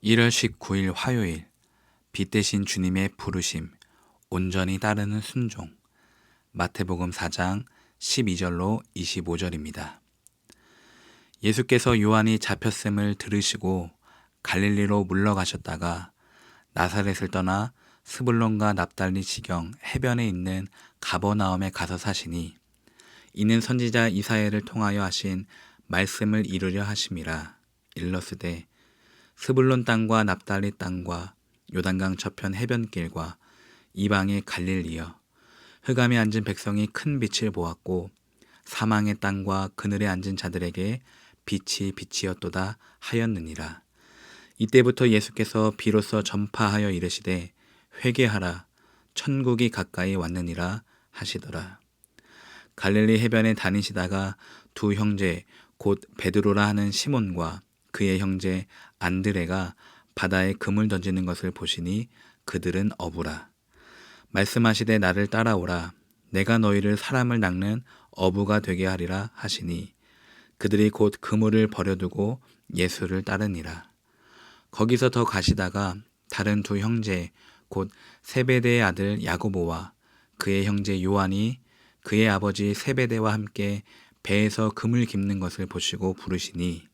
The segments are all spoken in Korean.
1월 19일 화요일, 빛 대신 주님의 부르심, 온전히 따르는 순종. 마태복음 4장 12절로 25절입니다. 예수께서 요한이 잡혔음을 들으시고 갈릴리로 물러가셨다가 나사렛을 떠나 스불론과 납달리 지경 해변에 있는 가버나움에 가서 사시니, 이는 선지자 이사야를 통하여 하신 말씀을 이루려 하심이라. 일러스되 스불론 땅과 납달리 땅과 요단강 저편 해변길과 이방의 갈릴리여, 흑암에 앉은 백성이 큰 빛을 보았고 사망의 땅과 그늘에 앉은 자들에게 빛이 빛이었도다 하였느니라. 이때부터 예수께서 비로소 전파하여 이르시되 회개하라, 천국이 가까이 왔느니라 하시더라. 갈릴리 해변에 다니시다가 두 형제 곧 베드로라 하는 시몬과 그의 형제 안드레가 바다에 금을 던지는 것을 보시니 그들은 어부라. 말씀하시되 나를 따라오라, 내가 너희를 사람을 낚는 어부가 되게 하리라 하시니, 그들이 곧 그물을 버려두고 예수를 따르니라. 거기서 더 가시다가 다른 두 형제 곧 세베대의 아들 야고보와 그의 형제 요한이 그의 아버지 세베대와 함께 배에서 금을 깁는 것을 보시고 부르시니,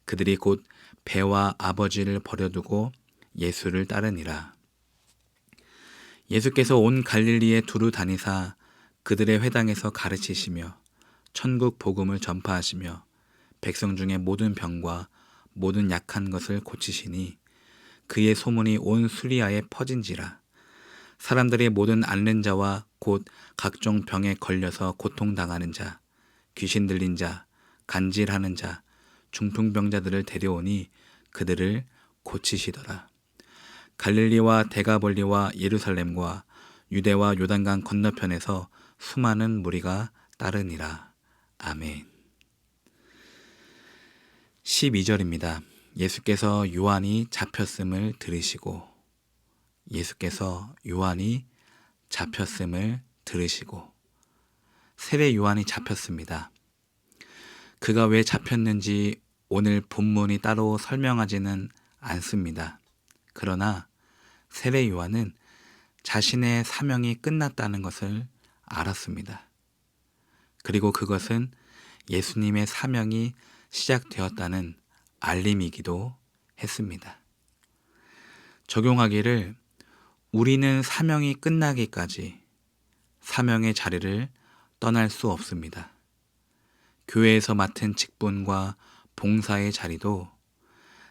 그들이 곧 배와 아버지를 버려두고 예수를 따르니라. 예수께서 온 갈릴리에 두루 다니사 그들의 회당에서 가르치시며 천국 복음을 전파하시며 백성 중에 모든 병과 모든 약한 것을 고치시니, 그의 소문이 온 수리아에 퍼진지라. 사람들의 모든 앓는 자와 곧 각종 병에 걸려서 고통당하는 자, 귀신 들린 자, 간질하는 자, 중풍병자들을 데려오니 그들을 고치시더라. 갈릴리와 데가볼리와 예루살렘과 유대와 요단강 건너편에서 수많은 무리가 따르니라. 아멘. 12절입니다. 예수께서 요한이 잡혔음을 들으시고, 예수께서 요한이 잡혔음을 들으시고. 세례 요한이 잡혔습니다. 그가 왜 잡혔는지 오늘 본문이 따로 설명하지는 않습니다. 그러나 세례 요한은 자신의 사명이 끝났다는 것을 알았습니다. 그리고 그것은 예수님의 사명이 시작되었다는 알림이기도 했습니다. 적용하기를, 우리는 사명이 끝나기까지 사명의 자리를 떠날 수 없습니다. 교회에서 맡은 직분과 봉사의 자리도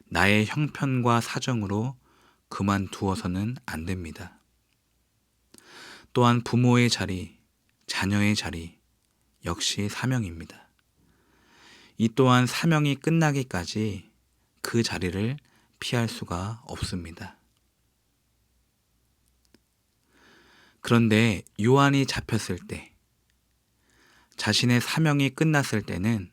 나의 형편과 사정으로 그만두어서는 안 됩니다. 또한 부모의 자리, 자녀의 자리 역시 사명입니다. 이 또한 사명이 끝나기까지 그 자리를 피할 수가 없습니다. 그런데 요한이 잡혔을 때, 자신의 사명이 끝났을 때는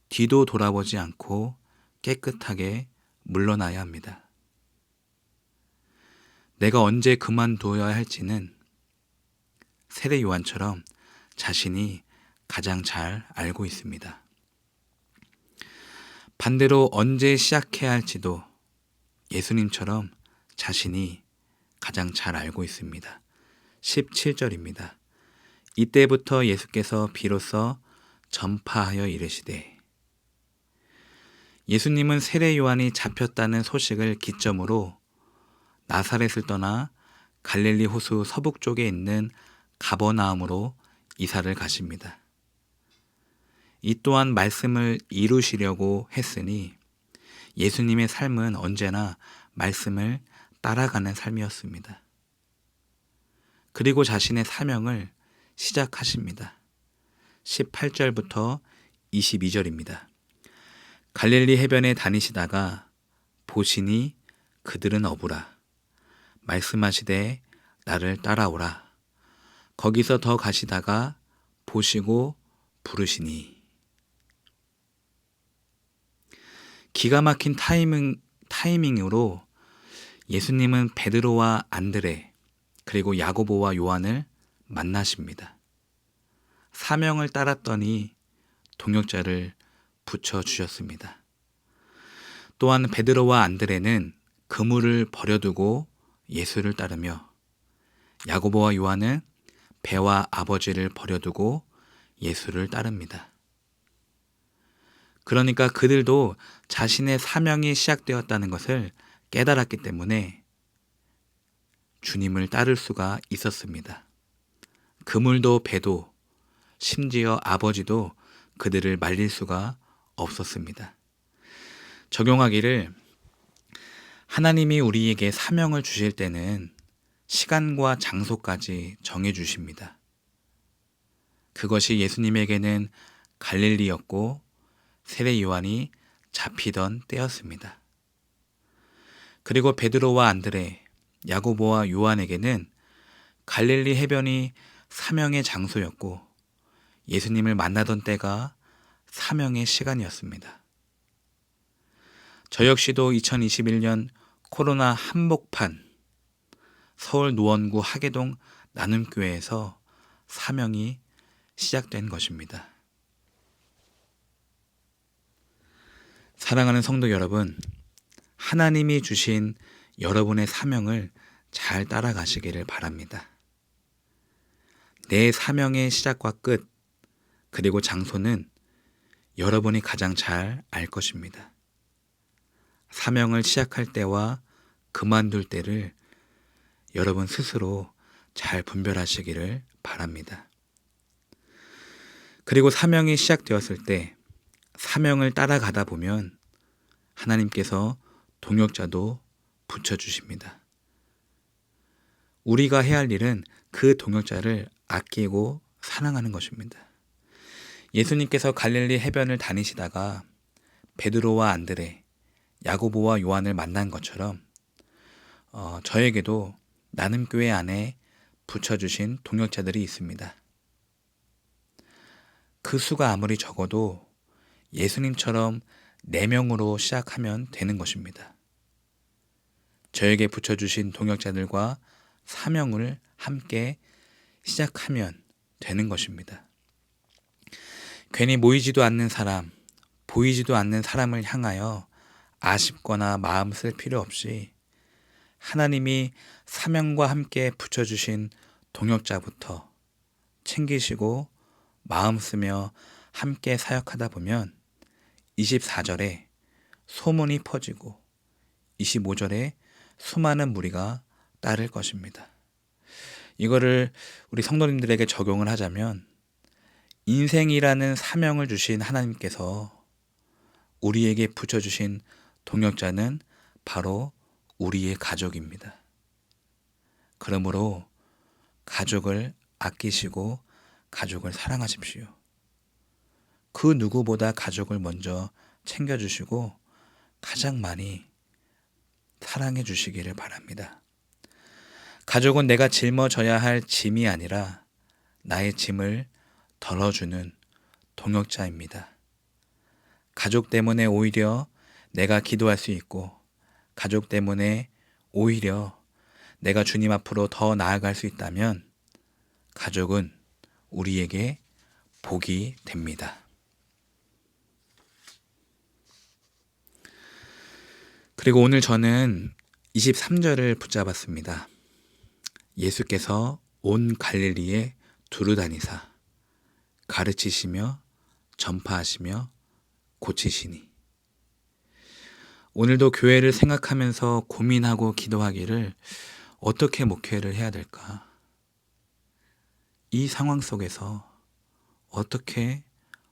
뒤도 돌아보지 않고 깨끗하게 물러나야 합니다. 내가 언제 그만둬야 할지는 세례 요한처럼 자신이 가장 잘 알고 있습니다. 반대로 언제 시작해야 할지도 예수님처럼 자신이 가장 잘 알고 있습니다. 17절입니다. 이때부터 예수께서 비로소 전파하여 이르시되. 예수님은 세례 요한이 잡혔다는 소식을 기점으로 나사렛을 떠나 갈릴리 호수 서북쪽에 있는 가버나움으로 이사를 가십니다. 이 또한 말씀을 이루시려고 했으니 예수님의 삶은 언제나 말씀을 따라가는 삶이었습니다. 그리고 자신의 사명을 시작하십니다. 18절부터 22절입니다. 갈릴리 해변에 다니시다가 보시니 그들은 어부라. 말씀하시되 나를 따라오라. 거기서 더 가시다가 보시고 부르시니. 기가 막힌 타이밍으로 예수님은 베드로와 안드레 그리고 야고보와 요한을 만나십니다. 사명을 따랐더니 동역자를 붙여주셨습니다. 또한 베드로와 안드레는 그물을 버려두고 예수를 따르며 야고보와 요한은 배와 아버지를 버려두고 예수를 따릅니다. 그러니까 그들도 자신의 사명이 시작되었다는 것을 깨달았기 때문에 주님을 따를 수가 있었습니다. 그물도 배도 심지어 아버지도 그들을 말릴 수가 없었습니다. 적용하기를 하나님이 우리에게 사명을 주실 때는 시간과 장소까지 정해주십니다. 그것이 예수님에게는 갈릴리였고 세례 요한이 잡히던 때였습니다. 그리고 베드로와 안드레, 야고보와 요한에게는 갈릴리 해변이 사명의 장소였고 예수님을 만나던 때가 사명의 시간이었습니다. 저 역시도 2021년 코로나 한복판 서울 노원구 하계동 나눔교회에서 사명이 시작된 것입니다. 사랑하는 성도 여러분, 하나님이 주신 여러분의 사명을 잘 따라가시기를 바랍니다. 내 사명의 시작과 끝, 그리고 장소는 여러분이 가장 잘 알 것입니다. 사명을 시작할 때와 그만둘 때를 여러분 스스로 잘 분별하시기를 바랍니다. 그리고 사명이 시작되었을 때 사명을 따라가다 보면 하나님께서 동역자도 붙여주십니다. 우리가 해야 할 일은 그 동역자를 아끼고 사랑하는 것입니다. 예수님께서 갈릴리 해변을 다니시다가 베드로와 안드레, 야고보와 요한을 만난 것처럼 저에게도 나눔교회 안에 붙여주신 동역자들이 있습니다. 그 수가 아무리 적어도 예수님처럼 4명으로 시작하면 되는 것입니다. 저에게 붙여주신 동역자들과 사명을 함께 시작하면 되는 것입니다. 괜히 모이지도 않는 사람, 보이지도 않는 사람을 향하여 아쉽거나 마음 쓸 필요 없이 하나님이 사명과 함께 붙여주신 동역자부터 챙기시고 마음 쓰며 함께 사역하다 보면 24절에 소문이 퍼지고 25절에 수많은 무리가 따를 것입니다. 이거를 우리 성도님들에게 적용을 하자면 인생이라는 사명을 주신 하나님께서 우리에게 붙여주신 동역자는 바로 우리의 가족입니다. 그러므로 가족을 아끼시고 가족을 사랑하십시오. 그 누구보다 가족을 먼저 챙겨주시고 가장 많이 사랑해 주시기를 바랍니다. 가족은 내가 짊어져야 할 짐이 아니라 나의 짐을 덜어주는 동역자입니다. 가족 때문에 오히려 내가 기도할 수 있고 가족 때문에 오히려 내가 주님 앞으로 더 나아갈 수 있다면 가족은 우리에게 복이 됩니다. 그리고 오늘 저는 23절을 붙잡았습니다. 예수께서 온 갈릴리에 두루 다니사 가르치시며 전파하시며 고치시니. 오늘도 교회를 생각하면서 고민하고 기도하기를 어떻게 목회를 해야 될까? 이 상황 속에서 어떻게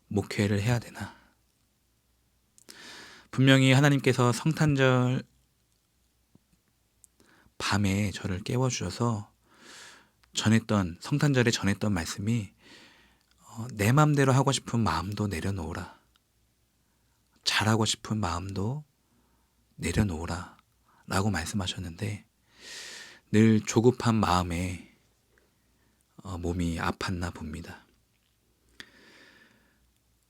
목회를 해야 되나? 분명히 하나님께서 성탄절 밤에 저를 깨워주셔서 성탄절에 전했던 말씀이 내 마음대로 하고 싶은 마음도 내려놓으라. 잘하고 싶은 마음도 내려놓으라 라고 말씀하셨는데 늘 조급한 마음에 몸이 아팠나 봅니다.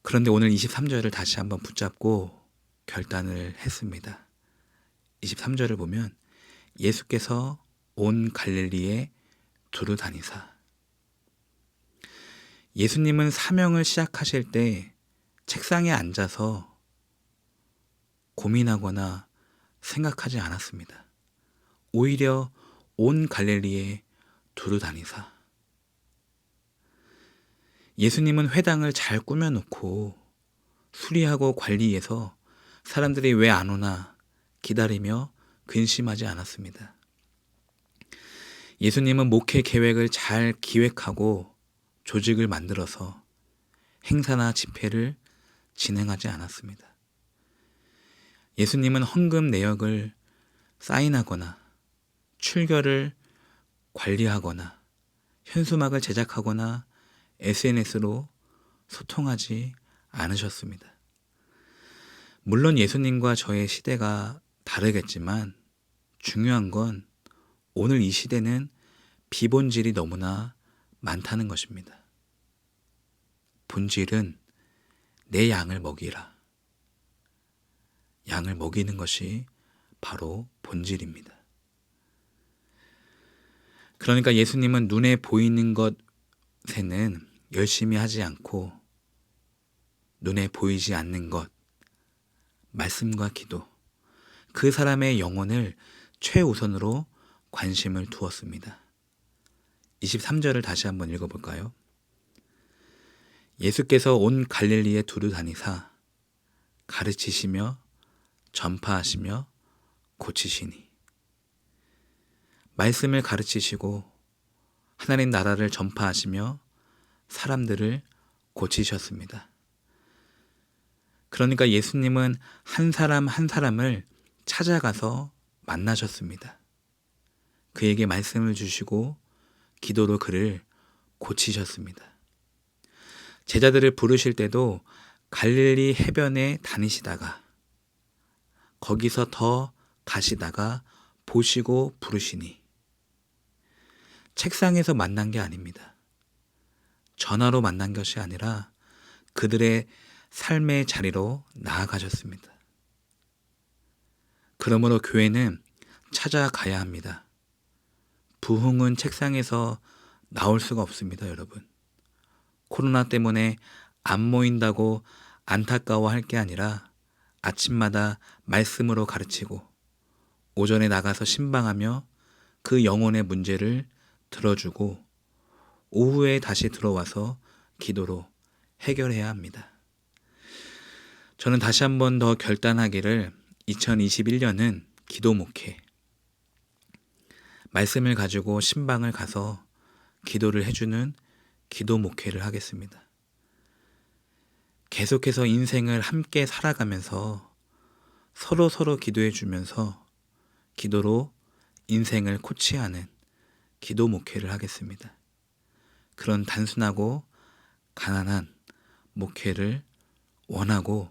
그런데 오늘 23절을 다시 한번 붙잡고 결단을 했습니다. 23절을 보면 예수께서 온 갈릴리에 두루 다니사. 예수님은 사명을 시작하실 때 책상에 앉아서 고민하거나 생각하지 않았습니다. 오히려 온 갈릴리에 두루 다니사. 예수님은 회당을 잘 꾸며놓고 수리하고 관리해서 사람들이 왜 안 오나 기다리며 근심하지 않았습니다. 예수님은 목회 계획을 잘 기획하고 조직을 만들어서 행사나 집회를 진행하지 않았습니다. 예수님은 헌금 내역을 사인하거나 출결을 관리하거나 현수막을 제작하거나 SNS로 소통하지 않으셨습니다. 물론 예수님과 저의 시대가 다르겠지만 중요한 건 오늘 이 시대는 비본질이 너무나 많다는 것입니다. 본질은 내 양을 먹이라. 양을 먹이는 것이 바로 본질입니다. 그러니까 예수님은 눈에 보이는 것에는 열심히 하지 않고 눈에 보이지 않는 것, 말씀과 기도, 그 사람의 영혼을 최우선으로 관심을 두었습니다. 23절을 다시 한번 읽어볼까요? 예수께서 온 갈릴리에 두루 다니사 가르치시며 전파하시며 고치시니. 말씀을 가르치시고 하나님 나라를 전파하시며 사람들을 고치셨습니다. 그러니까 예수님은 한 사람 한 사람을 찾아가서 만나셨습니다. 그에게 말씀을 주시고 기도로 그를 고치셨습니다. 제자들을 부르실 때도 갈릴리 해변에 다니시다가 거기서 더 가시다가 보시고 부르시니 책상에서 만난 게 아닙니다. 전화로 만난 것이 아니라 그들의 삶의 자리로 나아가셨습니다. 그러므로 교회는 찾아가야 합니다. 부흥은 책상에서 나올 수가 없습니다, 여러분. 코로나 때문에 안 모인다고 안타까워할 게 아니라 아침마다 말씀으로 가르치고 오전에 나가서 신방하며 그 영혼의 문제를 들어주고 오후에 다시 들어와서 기도로 해결해야 합니다. 저는 다시 한 번 더 결단하기를 2021년은 기도 목회, 말씀을 가지고 신방을 가서 기도를 해주는 기도 목회를 하겠습니다. 계속해서 인생을 함께 살아가면서 서로 기도해 주면서 기도로 인생을 코치하는 기도 목회를 하겠습니다. 그런 단순하고 가난한 목회를 원하고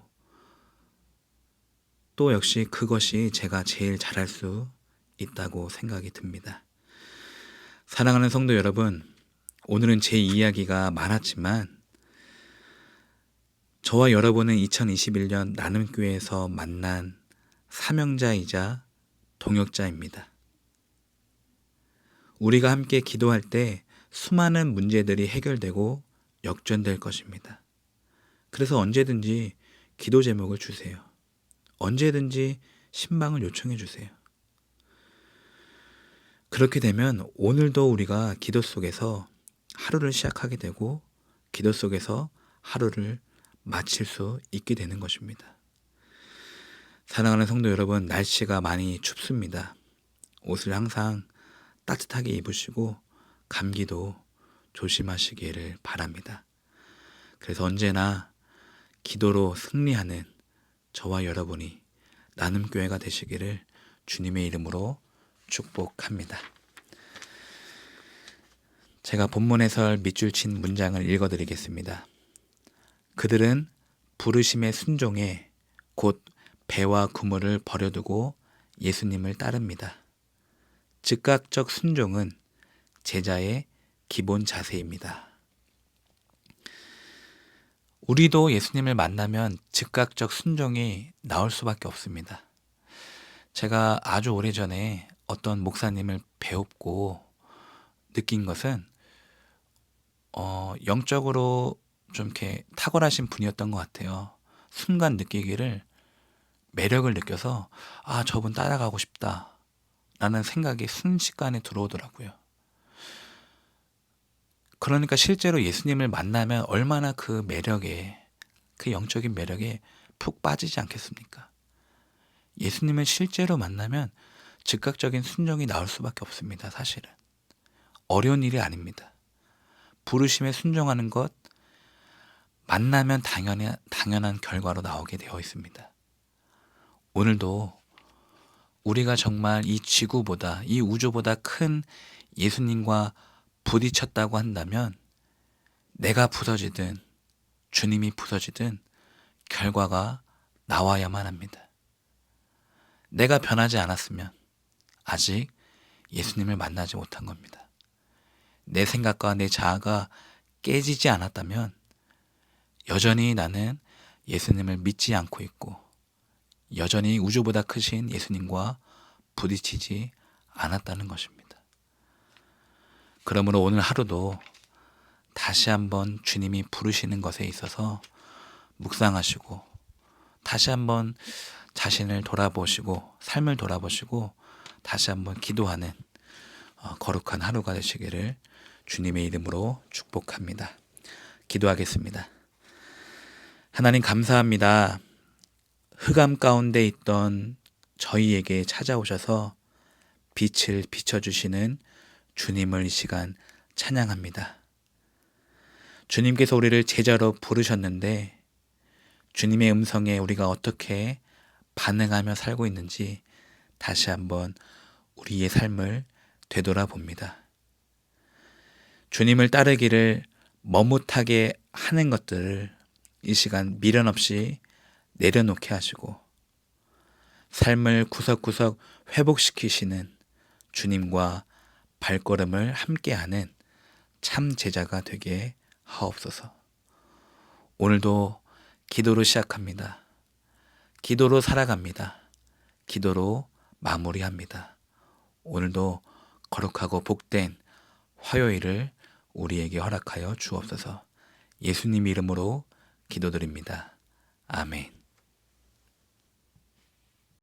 또 역시 그것이 제가 제일 잘할 수 있다고 생각이 듭니다. 사랑하는 성도 여러분, 오늘은 제 이야기가 많았지만 저와 여러분은 2021년 나눔교회에서 만난 사명자이자 동역자입니다. 우리가 함께 기도할 때 수많은 문제들이 해결되고 역전될 것입니다. 그래서 언제든지 기도 제목을 주세요. 언제든지 신방을 요청해 주세요. 그렇게 되면 오늘도 우리가 기도 속에서 하루를 시작하게 되고 기도 속에서 하루를 마칠 수 있게 되는 것입니다. 사랑하는 성도 여러분, 날씨가 많이 춥습니다. 옷을 항상 따뜻하게 입으시고 감기도 조심하시기를 바랍니다. 그래서 언제나 기도로 승리하는 저와 여러분이 나눔교회가 되시기를 주님의 이름으로 축복합니다. 제가 본문 해설 밑줄 친 문장을 읽어드리겠습니다. 그들은 부르심의 순종에 곧 배와 그물을 버려두고 예수님을 따릅니다. 즉각적 순종은 제자의 기본 자세입니다. 우리도 예수님을 만나면 즉각적 순종이 나올 수밖에 없습니다. 제가 아주 오래전에 어떤 목사님을 배웠고 느낀 것은 영적으로 좀 이렇게 탁월하신 분이었던 것 같아요. 순간 느끼기를 매력을 느껴서 저분 따라가고 싶다. 라는 생각이 순식간에 들어오더라고요. 그러니까 실제로 예수님을 만나면 얼마나 그 매력에, 그 영적인 매력에 푹 빠지지 않겠습니까? 예수님을 실제로 만나면 즉각적인 순종이 나올 수밖에 없습니다. 사실은 어려운 일이 아닙니다. 부르심에 순종하는 것, 만나면 당연한 결과로 나오게 되어 있습니다. 오늘도 우리가 정말 이 지구보다, 이 우주보다 큰 예수님과 부딪혔다고 한다면 내가 부서지든 주님이 부서지든 결과가 나와야만 합니다. 내가 변하지 않았으면 아직 예수님을 만나지 못한 겁니다. 내 생각과 내 자아가 깨지지 않았다면 여전히 나는 예수님을 믿지 않고 있고 여전히 우주보다 크신 예수님과 부딪히지 않았다는 것입니다. 그러므로 오늘 하루도 다시 한번 주님이 부르시는 것에 있어서 묵상하시고 다시 한번 자신을 돌아보시고 삶을 돌아보시고 다시 한번 기도하는 거룩한 하루가 되시기를 주님의 이름으로 축복합니다. 기도하겠습니다. 하나님 감사합니다. 흑암 가운데 있던 저희에게 찾아오셔서 빛을 비춰주시는 주님을 이 시간 찬양합니다. 주님께서 우리를 제자로 부르셨는데 주님의 음성에 우리가 어떻게 반응하며 살고 있는지 다시 한번 우리의 삶을 되돌아봅니다. 주님을 따르기를 머뭇하게 하는 것들을 이 시간 미련 없이 내려놓게 하시고 삶을 구석구석 회복시키시는 주님과 발걸음을 함께하는 참 제자가 되게 하옵소서. 오늘도 기도로 시작합니다. 기도로 살아갑니다. 기도로 마무리합니다. 오늘도 거룩하고 복된 화요일을 우리에게 허락하여 주옵소서. 예수님 이름으로 기도드립니다. 아멘.